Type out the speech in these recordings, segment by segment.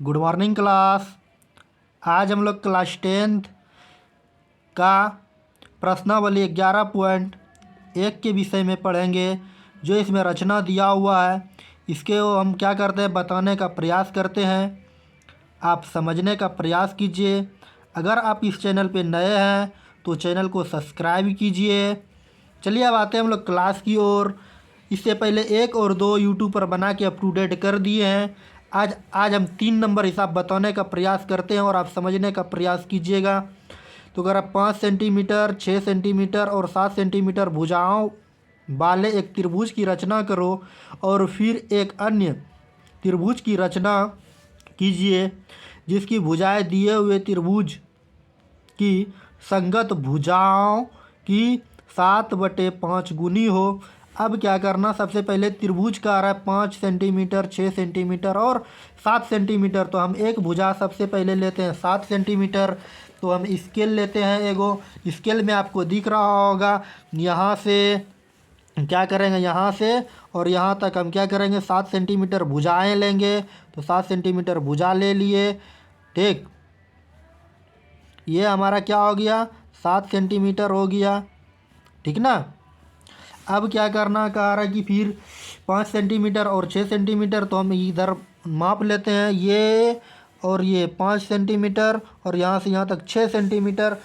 Good morning class. आज हम लोग क्लास 10th का प्रश्नावली 11.1 के विषय में पढ़ेंगे। जो इसमें रचना दिया हुआ है इसके हम क्या करते हैं बताने का प्रयास करते हैं। आप समझने का प्रयास कीजिए। अगर आप इस चैनल पे नए हैं तो चैनल को सब्सक्राइब कीजिए। चलिए अब आते हैं हम लोग क्लास की ओर। इससे पहले 1 और 2 यूट्यूब पर बना के अप टू डेट कर दिए हैं। आज हम 3 नंबर हिसाब बताने का प्रयास करते हैं और आप समझने का प्रयास कीजिएगा। तो अगर आप 5 सेंटीमीटर, 6 सेंटीमीटर और 7 सेंटीमीटर भुजाओं वाले एक त्रिभुज की रचना करो और फिर एक अन्य त्रिभुज की रचना कीजिए जिसकी भुजाएं दिए हुए त्रिभुज की संगत भुजाओं की 7/5 गुनी हो। अब क्या करना, सबसे पहले त्रिभुज का आ रहा है 5 सेंटीमीटर, 6 सेंटीमीटर और 7 सेंटीमीटर। तो हम एक भुजा सबसे पहले लेते हैं 7 सेंटीमीटर। तो हम स्केल लेते हैं। एगो स्केल में आपको दिख रहा होगा, यहाँ से क्या करेंगे, यहाँ से और यहाँ तक हम क्या करेंगे 7 सेंटीमीटर भुजाएँ लेंगे। तो 7 सेंटीमीटर भुजा ले लिए। ठीक, ये हमारा क्या हो गया 7 सेंटीमीटर हो गया। ठीक ना। अब क्या करना कह रहा है कि फिर 5 सेंटीमीटर और 6 सेंटीमीटर। तो हम इधर माप लेते हैं, ये और ये 5 सेंटीमीटर और यहाँ से यहाँ तक 6 सेंटीमीटर।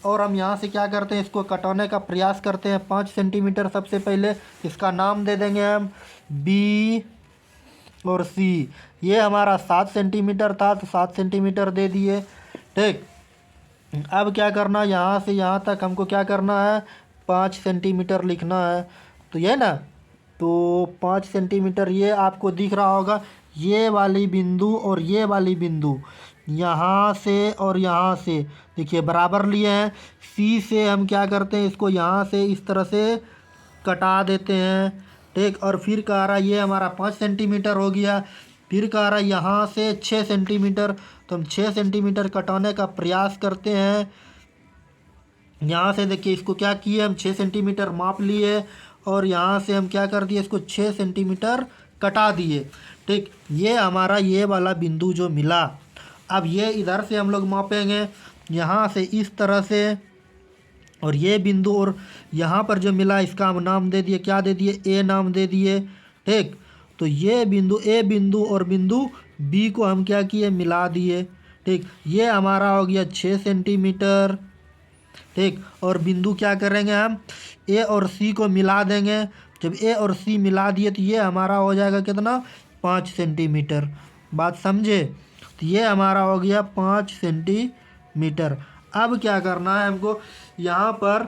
और हम यहाँ से क्या करते हैं, इसको कटाने का प्रयास करते हैं। 5 सेंटीमीटर सबसे पहले इसका नाम दे देंगे हम बी और सी। ये हमारा 7 सेंटीमीटर था तो 7 सेंटीमीटर दे दिए। ठीक, अब क्या करना, यहाँ से यहाँ तक हमको क्या करना है 5 सेंटीमीटर लिखना है। तो ये ना, तो 5 सेंटीमीटर ये आपको दिख रहा होगा, ये वाली बिंदु और ये वाली बिंदु यहाँ से और यहाँ से देखिए बराबर लिए हैं। सी से हम क्या करते हैं, इसको यहाँ से इस तरह से कटा देते हैं। ठीक, और फिर कह रहा है ये हमारा 5 सेंटीमीटर हो गया। फिर कह रहा है यहाँ से 6 सेंटीमीटर। तो हम 6 सेंटीमीटर कटाने का प्रयास करते हैं। यहाँ से देखिए इसको क्या किए, हम 6 सेंटीमीटर माप लिए और यहाँ से हम क्या कर दिए, इसको 6 सेंटीमीटर कटा दिए। ठीक, ये हमारा ये वाला बिंदु जो मिला। अब ये इधर से हम लोग मापेंगे, यहाँ से इस तरह से, और ये बिंदु और यहाँ पर जो मिला इसका हम नाम दे दिए, क्या दे दिए, ए नाम दे दिए। ठीक, तो ये बिंदु ए बिंदु और बिंदु बी को हम क्या किए, मिला दिए। ठीक, ये हमारा हो गया 6 सेंटीमीटर। ठीक, और बिंदु क्या करेंगे, हम ए और सी को मिला देंगे। जब ए और सी मिला दिए तो ये हमारा हो जाएगा कितना, 5 सेंटीमीटर। बात समझे। तो ये हमारा हो गया 5 सेंटीमीटर। अब क्या करना है हमको, यहाँ पर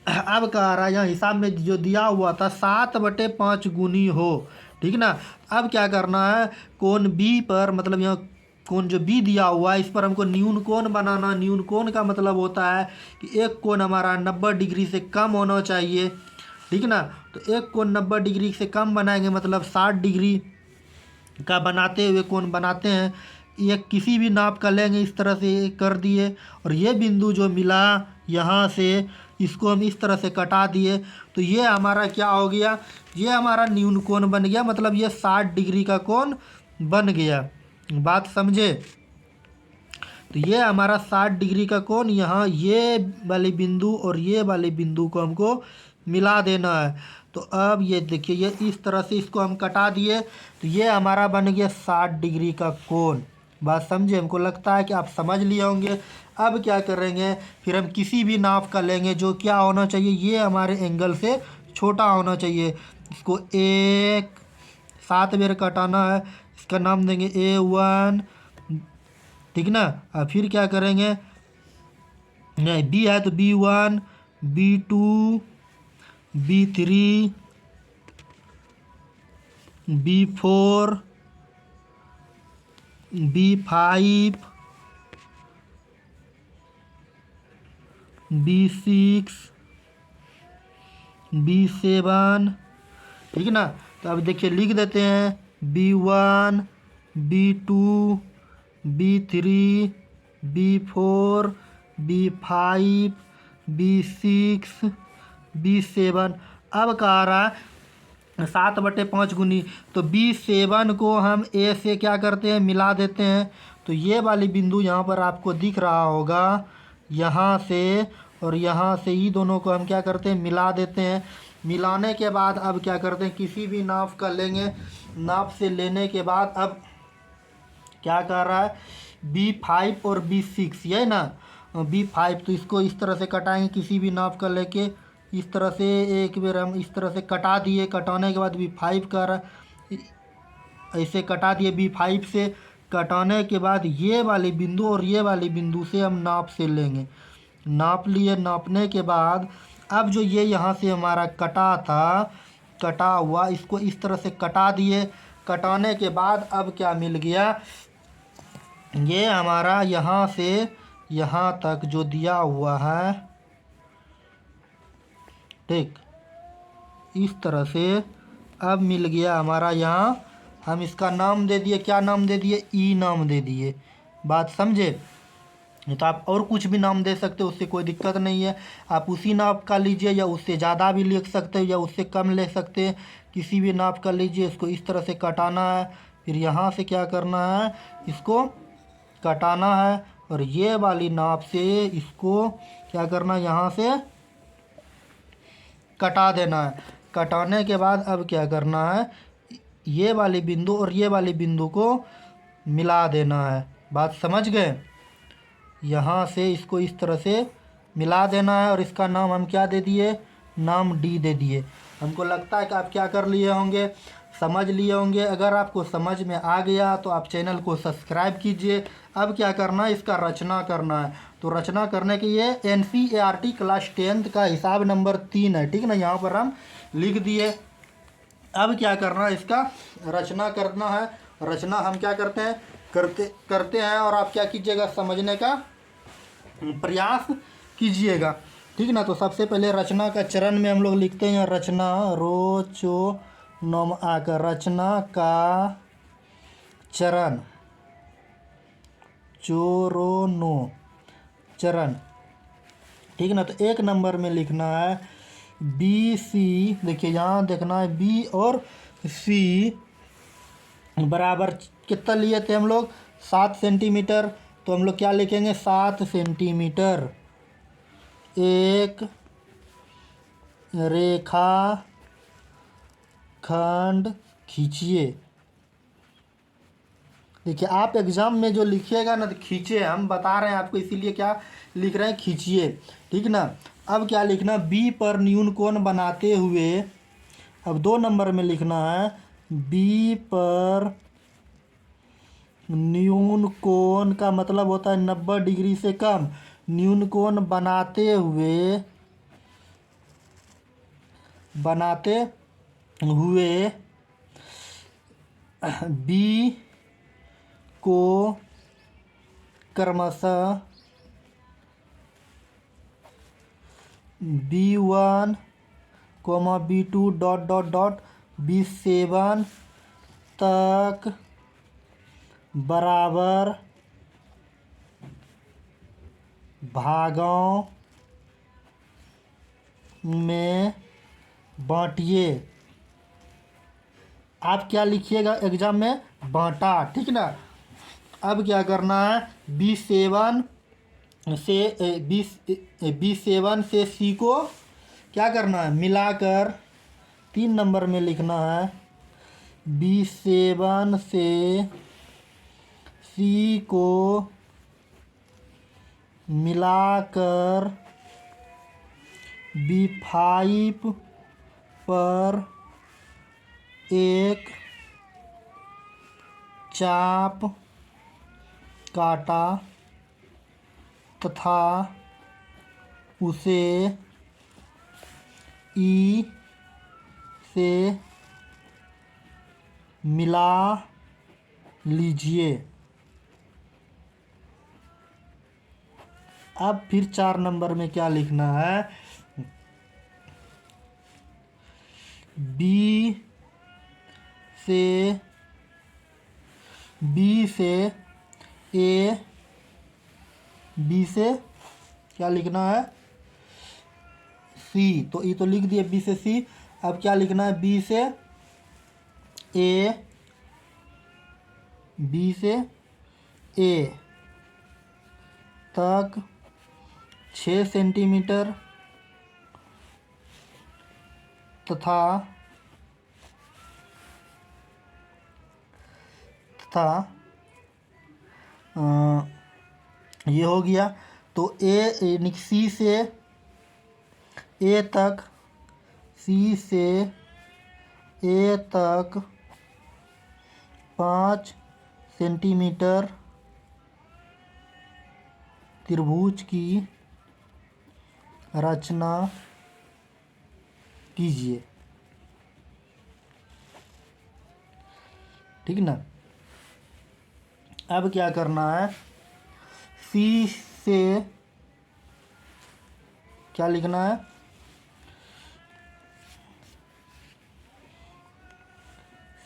अब कह रहा है यहाँ हिसाब में जो दिया हुआ था 7/5 गुनी हो। ठीक ना। अब क्या करना है, कोण बी पर, मतलब यहाँ कोण जो बी दिया हुआ है इस पर हमको न्यून कोण बनाना। न्यून कोण का मतलब होता है कि एक कोण हमारा 90 डिग्री से कम होना चाहिए। ठीक ना। तो एक कोण 90 डिग्री से कम बनाएंगे, मतलब 60 डिग्री का बनाते हुए कोण बनाते हैं। ये किसी भी नाप का लेंगे, इस तरह से कर दिए। और ये बिंदु जो मिला यहाँ से, इसको हम इस तरह से कटा दिए। तो ये हमारा क्या हो गया, ये हमारा न्यून कोण बन गया, मतलब ये 60 डिग्री का कोण बन गया। बात समझे। तो ये हमारा 60 डिग्री का कोण, यहाँ ये वाली बिंदु और ये वाली बिंदु को हमको मिला देना है। तो अब ये देखिए, ये इस तरह से इसको हम कटा दिए। तो ये हमारा बन गया 60 डिग्री का कोण। बात समझे, हमको लगता है कि आप समझ लिए होंगे। अब क्या करेंगे, फिर हम किसी भी नाप का लेंगे जो क्या होना चाहिए, ये हमारे एंगल से छोटा होना चाहिए। इसको 7 बार कटाना है। इसका नाम देंगे A1। ठीक ना। और फिर क्या करेंगे, नहीं बी है तो B1, B2, B3, B4, B5, B6, B7। ठीक ना। तो अब देखिए लिख देते हैं B1, B2, B3, B4, B5, B6, B7। अब कह रहा है 7/5 गुनी, तो B7 को हम A से क्या करते हैं, मिला देते हैं। तो ये वाली बिंदु यहाँ पर आपको दिख रहा होगा, यहाँ से और यहाँ से ही दोनों को हम क्या करते हैं, मिला देते हैं। मिलाने के बाद अब क्या करते हैं, किसी भी नाप का लेंगे, नाप से लेने के बाद अब क्या कर रहा है, B5 और B6, ये ना B5, तो इसको इस तरह से कटाएंगे किसी भी नाप का लेके, इस तरह से एक बार हम इस तरह से कटा दिए। कटाने के बाद B5 कर ऐसे कटा दिए, B5 से कटाने के बाद ये वाली बिंदु और ये वाली बिंदु से हम नाप से लेंगे। नाप लिए, नापने के बाद अब जो ये यहाँ से हमारा कटा था, कटा हुआ, इसको इस तरह से कटा दिए। कटाने के बाद अब क्या मिल गया, ये हमारा यहाँ से यहाँ तक जो दिया हुआ है, ठीक, इस तरह से अब मिल गया हमारा यहाँ। हम इसका नाम दे दिए, क्या नाम दे दिए, ई नाम दे दिए। बात समझे? तो आप और कुछ भी नाम दे सकते हो, उससे कोई दिक्कत नहीं है। आप उसी नाप का लीजिए या उससे ज़्यादा भी लिख सकते हो या उससे कम ले सकते हैं, किसी भी नाप का लीजिए। इसको इस तरह से कटाना है, फिर यहाँ से क्या करना है, इसको कटाना है, और ये वाली नाप से इसको क्या करना है, यहाँ से कटा देना है। कटाने के बाद अब क्या करना है, ये वाली बिंदु और ये वाली बिंदु को मिला देना है। बात समझ गए? यहाँ से इसको इस तरह से मिला देना है, और इसका नाम हम क्या दे दिए, नाम डी दे दिए। हमको लगता है कि आप क्या कर लिए होंगे, समझ लिए होंगे। अगर आपको समझ में आ गया तो आप चैनल को सब्सक्राइब कीजिए। अब क्या करना है, इसका रचना करना है। तो रचना करने के लिए NCERT क्लास 10th का हिसाब नंबर 3 है, ठीक ना, यहाँ पर हम लिख दिए। अब क्या करना है, इसका रचना करना है। रचना हम क्या करते हैं, करते हैं, और आप क्या कीजिएगा, समझने का प्रयास कीजिएगा, ठीक ना। तो सबसे पहले रचना का चरण में हम लोग लिखते हैं रचना, रोचो नोम आकर, रचना का चरण, चोरोनो चरण, ठीक ना। तो 1 नंबर में लिखना है BC, देखिए यहाँ देखना है B और C बराबर कितना लिए थे हम लोग, 7 सेंटीमीटर। तो हम लोग क्या लिखेंगे, 7 सेंटीमीटर। एक रेखा खंड खींचिए। देखिए आप एग्जाम में जो लिखिएगा ना, तो खींचे, हम बता रहे हैं आपको, इसीलिए क्या लिख रहे हैं, खींचिए, ठीक ना। अब क्या लिखना, B पर न्यून कोण बनाते हुए, अब 2 नंबर में लिखना है B पर न्यून कोण का मतलब होता है 90 डिग्री से कम। न्यून कोण बनाते हुए B को क्रमशः B1, B2 B7 तक बराबर भागों में बांटिए। आप क्या लिखिएगा एग्जाम में, बांटा, ठीक ना। अब क्या करना है, B7 से C को क्या करना है, मिलाकर 3 नंबर में लिखना है B7 से C को मिलाकर B5 पर एक चाप काटा तथा उसे E से मिला लीजिए। अब फिर 4 नंबर में क्या लिखना है, B से क्या लिखना है, C, तो ये तो लिख दिए B से C। अब क्या लिखना है, B से ए, बी से ए तक 6 सेंटीमीटर तथा ये हो गया। तो ए यानी सी से ए तक, सी से ए तक 5 सेंटीमीटर त्रिभुज की रचना कीजिए। ठीक ना। अब क्या करना है, सी से क्या लिखना है,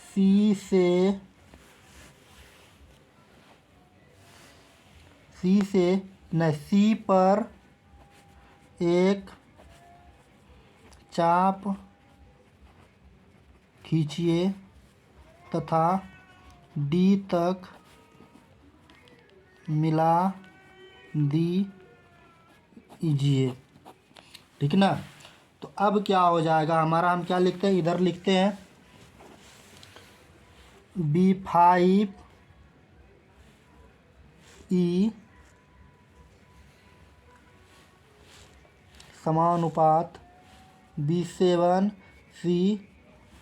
सी से न सी पर एक चाप खींचिए तथा डी तक मिला दीजिए। ठीक ना। तो अब क्या हो जाएगा हमारा, हम क्या लिखते हैं, इधर लिखते हैं B5 E समानुपात B7 C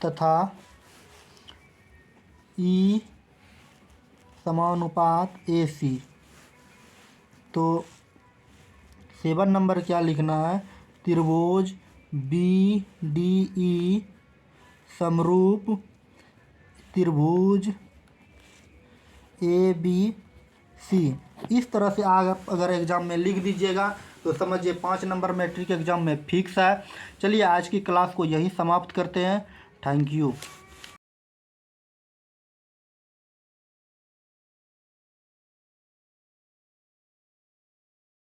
तथा E समानुपात AC। तो 7 नंबर क्या लिखना है, त्रिभुज BDE समरूप त्रिभुज ABC। इस तरह से अगर एग्ज़ाम में लिख दीजिएगा तो समझिए 5 नंबर मैट्रिक एग्ज़ाम में फिक्स है। चलिए आज की क्लास को यहीं समाप्त करते हैं। Thank you.